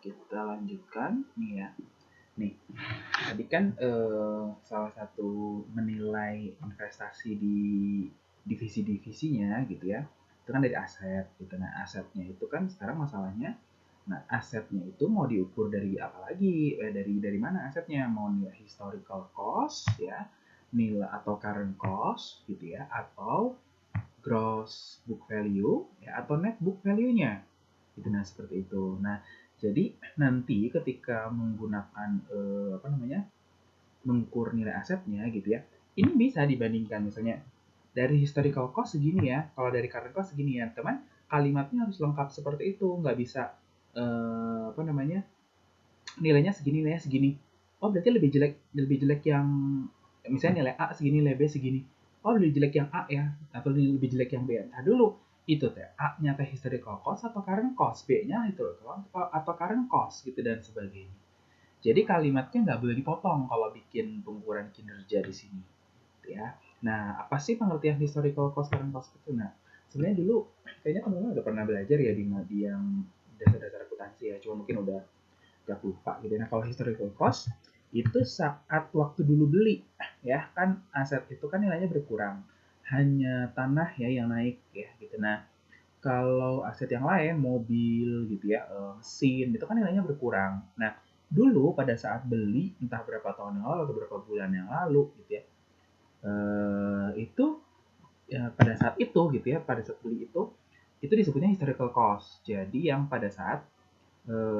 kita lanjutkan nih ya. Nih, tadi kan salah satu menilai investasi di divisi-divisinya gitu ya, itu kan dari aset gitu. Nah, asetnya itu kan sekarang masalahnya, nah asetnya itu mau diukur dari apa lagi? Dari mana asetnya? Mau nilai historical cost ya, nilai atau current cost gitu ya, atau gross book value ya, atau net book value-nya gitu. Nah, seperti itu. Nah, jadi nanti ketika menggunakan mengukur nilai asetnya gitu ya, ini bisa dibandingkan misalnya dari historical cost segini ya, kalau dari current cost segini ya, teman. Kalimatnya harus lengkap seperti itu, nggak bisa nilainya segini, nilainya segini. Oh, berarti lebih jelek yang misalnya nilai A segini, nilai B segini. Oh, lebih jelek yang A ya, atau lebih jelek yang B. Nah, dulu itu teh A-nya teh historical cost atau current cost, B-nya historical cost atau current cost gitu dan sebagainya. Jadi kalimatnya nggak boleh dipotong kalau bikin pengukuran kinerja di sini, ya. Nah, apa sih pengertian historical cost, current cost itu? Nah, sebenarnya dulu kayaknya teman-teman udah pernah belajar ya di yang dasar-dasar akuntansi ya, cuma mungkin udah gak lupa gitu. Nah, kalau historical cost itu saat waktu dulu beli ya kan, aset itu kan nilainya berkurang, hanya tanah ya yang naik ya gitu. Nah, kalau aset yang lain, mobil gitu ya, mesin, itu kan nilainya berkurang. Nah, dulu pada saat beli, entah berapa tahun yang lalu atau berapa bulan yang lalu gitu ya, itu ya, pada saat itu gitu ya, pada saat beli itu disebutnya historical cost. Jadi yang pada saat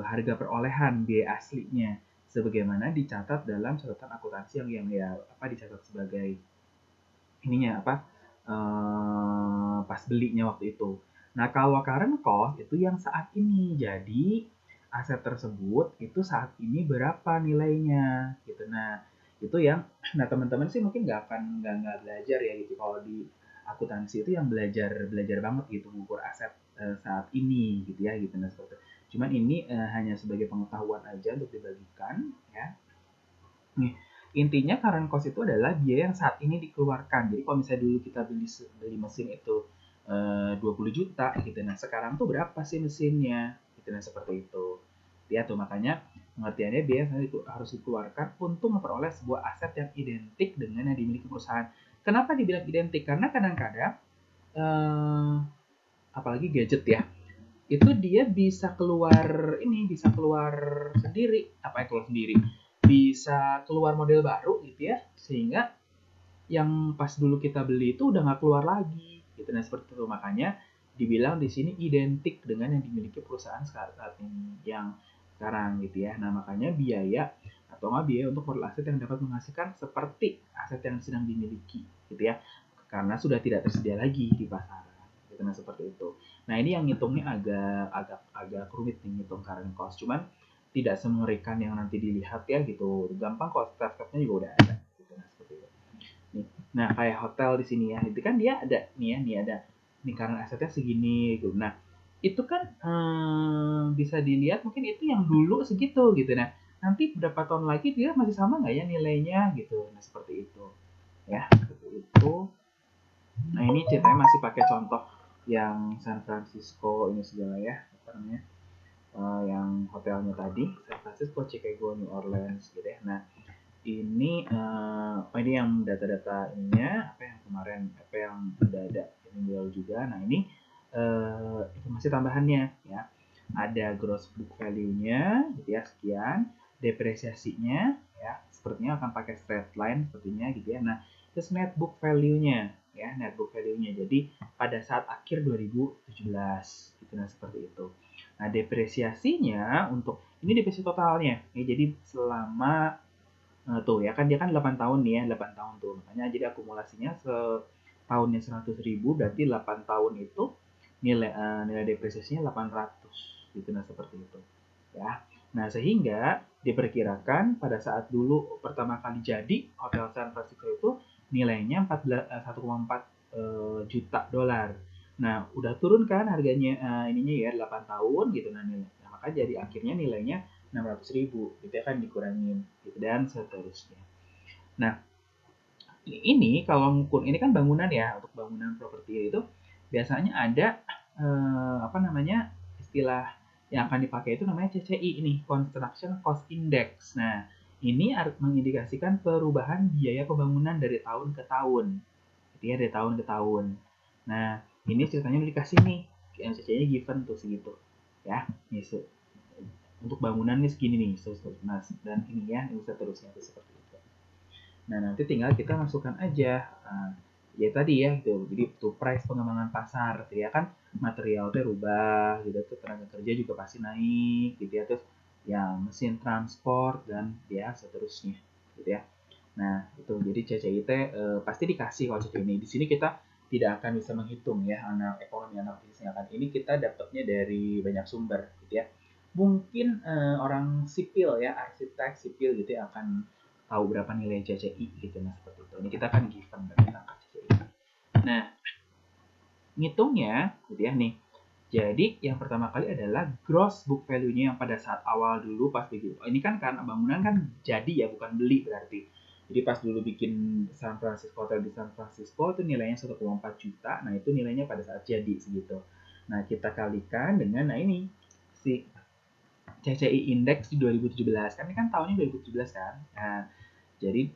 harga perolehan biaya aslinya, sebagaimana dicatat dalam catatan akuntansi yang ya dicatat sebagai ininya pas belinya waktu itu. Nah, kalau current cost itu yang saat ini. Jadi aset tersebut itu saat ini berapa nilainya gitu. Nah, itu yang nah teman-teman sih mungkin nggak belajar ya gitu kalau di akuntansi itu yang belajar belajar banget gitu mengukur aset saat ini gitu ya gitu. Nah, seperti itu. Cuman ini hanya sebagai pengetahuan aja untuk dibagikan ya. Nih, intinya current cost itu adalah biaya yang saat ini dikeluarkan. Jadi kalau misalnya dulu kita beli mesin itu 20 juta gitu. Nah, sekarang tuh berapa sih mesinnya? Gitu, nah seperti itu. Ya tuh makanya pengertiannya biaya itu harus dikeluarkan untuk memperoleh sebuah aset yang identik dengan yang dimiliki perusahaan. Kenapa dibilang identik? Karena kadang-kadang apalagi gadget ya, itu dia bisa keluar sendiri, keluar sendiri, bisa keluar model baru gitu ya, sehingga yang pas dulu kita beli itu udah nggak keluar lagi gitu. Nah, seperti itu makanya dibilang di sini identik dengan yang dimiliki perusahaan saat ini yang sekarang gitu ya. Nah, makanya biaya atau nggak biaya untuk modal aset yang dapat menghasilkan seperti aset yang sedang dimiliki gitu ya, karena sudah tidak tersedia lagi di pasaran gitu. Nah, seperti itu. Nah, ini yang ngitungnya agak rumit nih, ngitung current cost. Cuman tidak semengerikan yang nanti dilihat ya gitu. Gampang kok, step-stepnya juga udah ada gitu. Nah, seperti itu. Nih. Nah, kayak hotel di sini ya, itu kan dia ada nih ya, nih karena asetnya segini gitu. Nah, itu kan bisa dilihat mungkin itu yang dulu segitu gitu. Nah, nanti berapa tahun lagi dia masih sama nggak ya nilainya gitu. Nah, seperti itu. Ya, seperti itu. Nah, ini ceritanya masih pakai contoh yang San Francisco ini segala ya, apa namanya? Yang hotelnya tadi, San Francisco, Chicago, New Orleans gitu ya. Nah, ini ini yang data-data ininya, apa yang kemarin, apa yang udah ada email juga. Nah, ini informasi tambahannya ya. Ada gross book value-nya gitu ya, sekian, depresiasinya ya, sepertinya akan pakai straight line sepertinya gitu ya. Nah, terus net book value-nya ya, net book value-nya. Jadi pada saat akhir 2017 gitu. Nah, seperti itu. Nah, depresiasinya untuk ini depresiasi totalnya. Ya, jadi selama tuh ya kan dia kan 8 tahun nih ya, 8 tahun tuh. Makanya jadi akumulasinya setahunnya 100.000, berarti 8 tahun itu nilai depresiasinya 800 gitu. Nah, seperti itu. Ya. Nah, sehingga diperkirakan pada saat dulu pertama kali jadi Hotel San Francisco itu nilainya 1,4 juta dolar. Nah, udah turun kan harganya ininya ya 8 tahun gitu. Nah, maka jadi akhirnya nilainya 600.000 gitu ya kan, dikurangin gitu dan seterusnya. Nah, ini kalau ngukur ini kan bangunan ya, untuk bangunan properti itu biasanya ada istilah yang akan dipakai itu namanya CCI ini, Construction Cost Index. Nah, ini mengindikasikan perubahan biaya pembangunan dari tahun ke tahun. Gitu ya, dari tahun ke tahun. Nah, ini ceritanya udah dikasih nih, CCI-nya given tuh segitu. Ya, nih untuk bangunan nih segini nih, nah, dan ini ya, ini seterusnya seperti itu. Nah, nanti tinggal kita masukkan aja ya tadi ya gitu. Jadi tuh price pengembangan pasar gitu ya kan, material teh rubah gitu, tuh tenaga kerja juga pasti naik gitu ya, terus ya mesin transport dan ya seterusnya gitu ya. Nah, itu jadi CCI pasti dikasih kalau CCI ini. Di sini kita tidak akan bisa menghitung ya, anak ekonomi anak bisnisnya kan. Ini kita dapatnya dari banyak sumber gitu ya. Mungkin orang sipil ya, arsitek sipil gitu ya akan tahu berapa nilai CCI gitu. Nah, seperti itu. Ini kita kan given tentang CCI. Nah, ngitungnya gitu ya nih. Jadi yang pertama kali adalah gross book value-nya yang pada saat awal dulu pas begitu. Ini kan karena bangunan kan jadi ya, bukan beli berarti. Jadi pas dulu bikin San Francisco Hotel di San Francisco itu nilainya 1,4 juta. Nah, itu nilainya pada saat jadi segitu. Nah, kita kalikan dengan ini si CCI Index di 2017. Kan ini kan tahunnya 2017 kan. Nah, jadi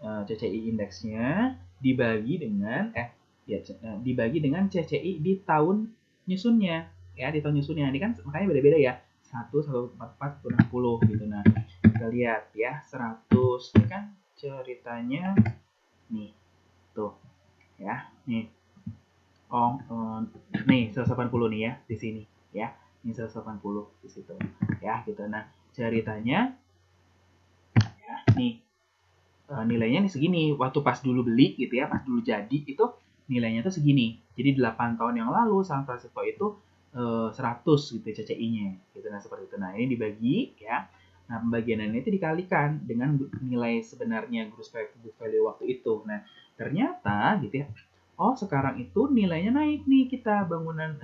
CCI indeksnya dibagi dengan dibagi dengan CCI di tahun nyusunnya ya, di tahun nyusunnya. Ini kan makanya beda-beda ya. 144 60 gitu. Nah, kita lihat ya 100 ini kan ceritanya nih. Tuh ya. Nih. Nih 180 nih ya di sini ya. Ini 180 di situ ya gitu. Nah, ceritanya ya nih nilainya nih segini. Waktu pas dulu beli gitu ya, pas dulu jadi itu nilainya tuh segini. Jadi 8 tahun yang lalu San Francisco itu 100 gitu CCI-nya. Gitu, nah seperti itu. Nah, ini dibagi ya. Nah, pembagiannya itu dikalikan dengan nilai sebenarnya gross book value waktu itu. Nah, ternyata gitu ya. Oh, sekarang itu nilainya naik nih, kita bangunan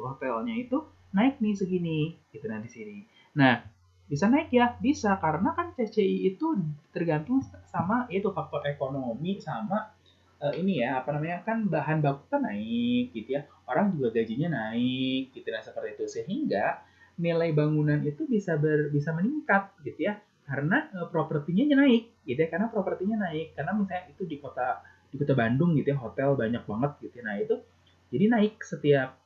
hotelnya itu naik nih segini. Gitu, nah di sini. Nah, bisa naik ya? Bisa, karena kan CCI itu tergantung sama itu faktor ekonomi sama ini ya, apa namanya, kan bahan baku kan naik gitu ya. Orang juga gajinya naik gitu, nah seperti itu. Sehingga nilai bangunan itu bisa meningkat gitu ya. Karena propertinya naik gitu ya, karena propertinya naik. Karena misalnya itu di kota Bandung gitu ya, hotel banyak banget gitu ya. Nah, itu jadi naik setiap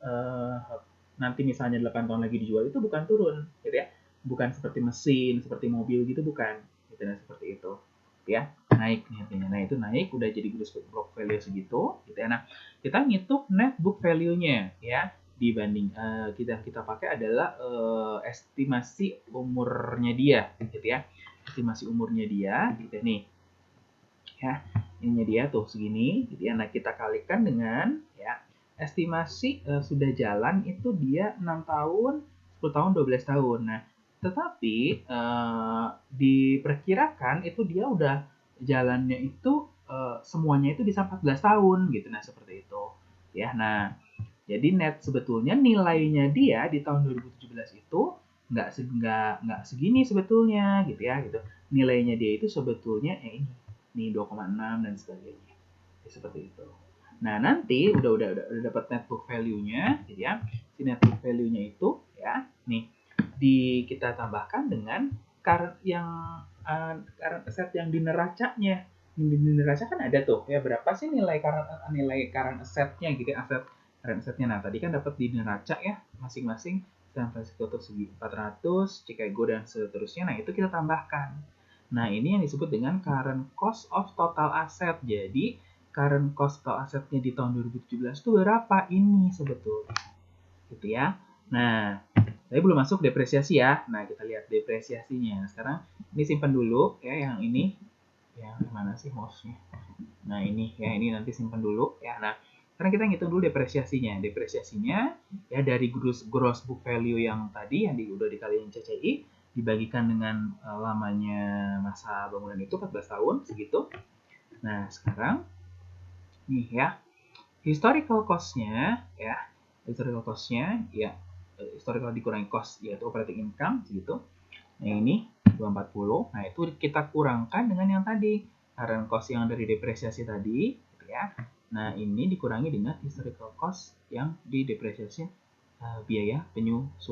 nanti misalnya 8 tahun lagi dijual, itu bukan turun gitu ya, bukan seperti mesin, seperti mobil gitu, bukan gitu. Nah, seperti itu ya, naik nih artinya. Nah, itu naik udah jadi gross book value segitu gitu ya. Nah, kita ngitung net book value-nya ya, dibanding kita pakai adalah estimasi umurnya dia gitu ya, estimasi umurnya dia gitu nih ya. Ininya dia tuh segini gitu ya. Nah, kita kalikan dengan ya estimasi sudah jalan itu dia 6 tahun, 10 tahun, 12 tahun. Nah, tetapi diperkirakan itu dia udah jalannya itu semuanya itu bisa 14 tahun gitu. Nah, seperti itu. Ya, nah, jadi net sebetulnya nilainya dia di tahun 2017 itu nggak segini sebetulnya gitu ya gitu. Nilainya dia itu sebetulnya ini nih 2,6 dan sebagainya. Ya, seperti itu. Nah, nanti udah dapat net book value-nya gitu ya. Si net book value-nya itu ya, nih kita tambahkan dengan current current asset yang di neracanya. Di neraca kan ada tuh ya, berapa sih nilai current asset-nya gitu ya, current asset-nya. Nah, tadi kan dapat di neraca ya, masing-masing San Francisco tuh segi 400, Chicago dan seterusnya. Nah, itu kita tambahkan. Nah, ini yang disebut dengan current cost of total asset. Jadi, current cost total assetnya di tahun 2017 itu berapa? Ini sebetulnya. Gitu ya. Nah, saya belum masuk depresiasi ya. Nah, kita lihat depresiasinya. Sekarang ini simpan dulu ya, yang ini. Ya, mana sih mouse-nya? Nah, ini ya, ini nanti simpan dulu ya. Nah, sekarang kita ngitung dulu depresiasinya. Depresiasinya ya dari gross book value yang tadi yang udah dikaliin CCI dibagikan dengan lamanya masa bangunan itu 14 tahun segitu. Nah, sekarang nih ya, historical cost-nya ya, historical dikurangi cost yaitu operating income segitu. Nah, ini 240. Nah, itu kita kurangkan dengan yang tadi current cost yang dari depresiasi tadi gitu ya. Nah, ini dikurangi dengan historical cost yang didepresiasi biaya penyusunan